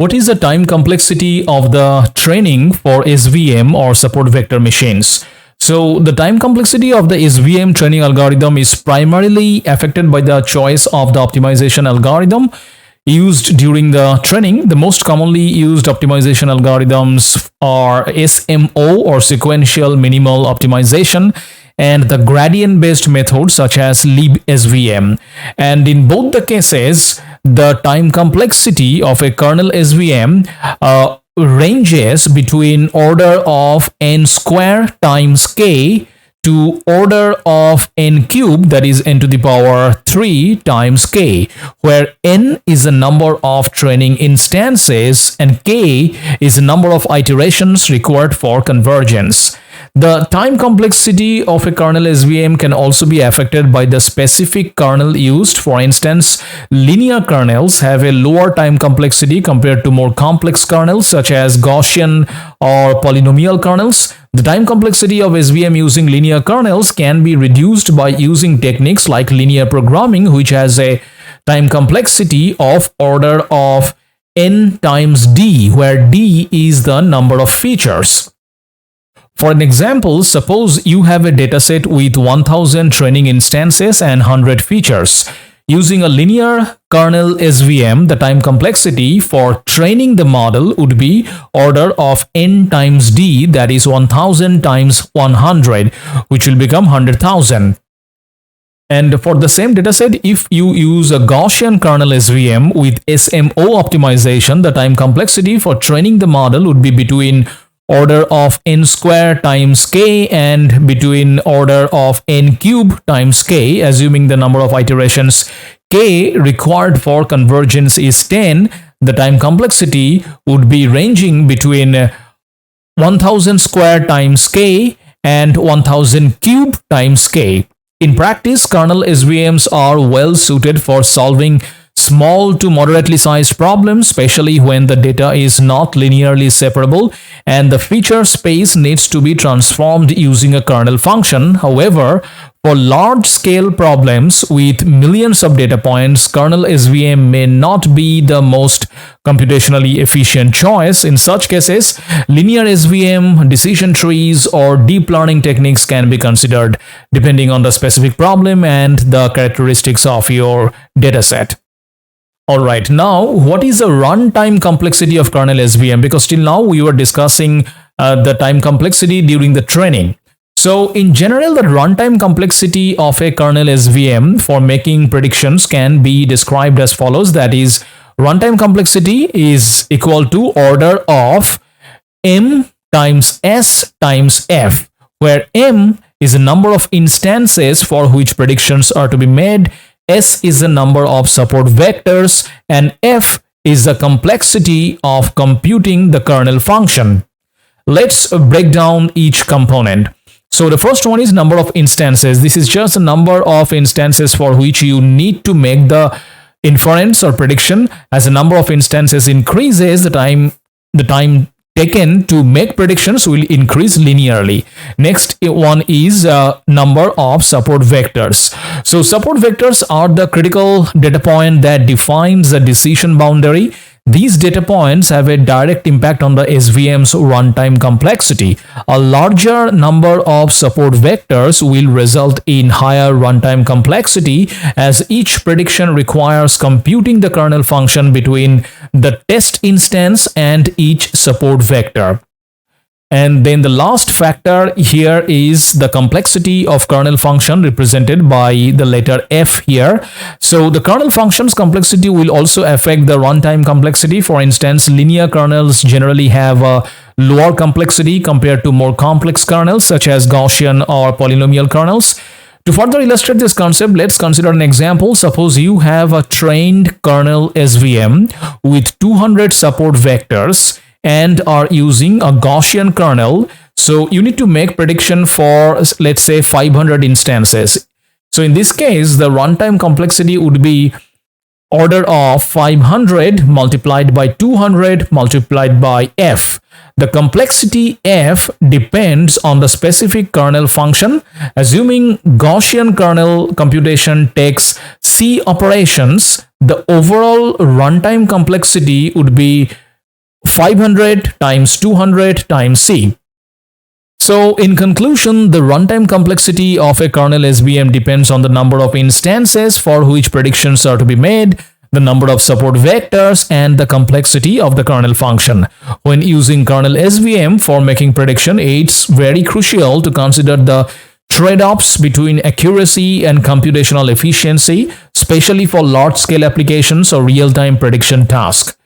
What is the time complexity of the training for SVM or support vector machines? So the time complexity of the SVM training algorithm is primarily affected by the choice of the optimization algorithm used during the training. The most commonly used optimization algorithms are SMO or Sequential Minimal Optimization and the gradient-based methods such as LIBSVM. And in both the cases, the time complexity of a kernel SVM ranges between order of n square times k to order of n cube, that is n to the power 3 times k, where n is the number of training instances and k is the number of iterations required for convergence. The time complexity of a kernel SVM can also be affected by the specific kernel used. For instance, linear kernels have a lower time complexity compared to more complex kernels such as Gaussian or polynomial kernels. The time complexity of SVM using linear kernels can be reduced by using techniques like linear programming, which has a time complexity of order of n times d, where d is the number of features. For an example, suppose you have a dataset with 1000 training instances and 100 features. Using a linear kernel SVM, the time complexity for training the model would be order of n times d, that is 1000 times 100, which will become 100,000. And for the same dataset, if you use a Gaussian kernel SVM with SMO optimization, the time complexity for training the model would be between order of n square times k and between order of n cube times k, assuming the number of iterations k required for convergence is 10. The time complexity would be ranging between 1000 square times k and 1000 cube times k. In practice, kernel SVMs are well suited for solving small to moderately sized problems, especially when the data is not linearly separable and the feature space needs to be transformed using a kernel function. However, for large-scale problems with millions of data points, kernel SVM may not be the most computationally efficient choice. In such cases, linear SVM, decision trees, or deep learning techniques can be considered, depending on the specific problem and the characteristics of your dataset. Alright, now what is the runtime complexity of kernel SVM? Because till now we were discussing the time complexity during the training. So in general, the runtime complexity of a kernel SVM for making predictions can be described as follows. That is, runtime complexity is equal to order of m times s times f, where m is the number of instances for which predictions are to be made, S is the number of support vectors, and F is the complexity of computing the kernel function. Let's break down each component. So the first one is number of instances. This is just the number of instances for which you need to make the inference or prediction. As the number of instances increases, the time taken to make predictions will increase linearly. Next one is number of support vectors. So support vectors are the critical data point that defines the decision boundary. These data points have a direct impact on the SVM's runtime complexity. A larger number of support vectors will result in higher runtime complexity, as each prediction requires computing the kernel function between the test instance and each support vector. And then the last factor here is the complexity of kernel function, represented by the letter F here. So the kernel function's complexity will also affect the runtime complexity. For instance, linear kernels generally have a lower complexity compared to more complex kernels such as Gaussian or polynomial kernels. To further illustrate this concept, let's consider an example. Suppose you have a trained kernel SVM with 200 support vectors and are using a Gaussian kernel. So you need to make prediction for, let's say, 500 instances. So in this case, the runtime complexity would be order of 500 multiplied by 200 multiplied by f. The complexity f depends on the specific kernel function. Assuming Gaussian kernel computation takes C operations, the overall runtime complexity would be 500 times 200 times C. So in conclusion, the runtime complexity of a kernel SVM depends on the number of instances for which predictions are to be made, the number of support vectors, and the complexity of the kernel function. When using kernel SVM for making prediction, it's very crucial to consider the trade-offs between accuracy and computational efficiency, especially for large-scale applications or real-time prediction tasks.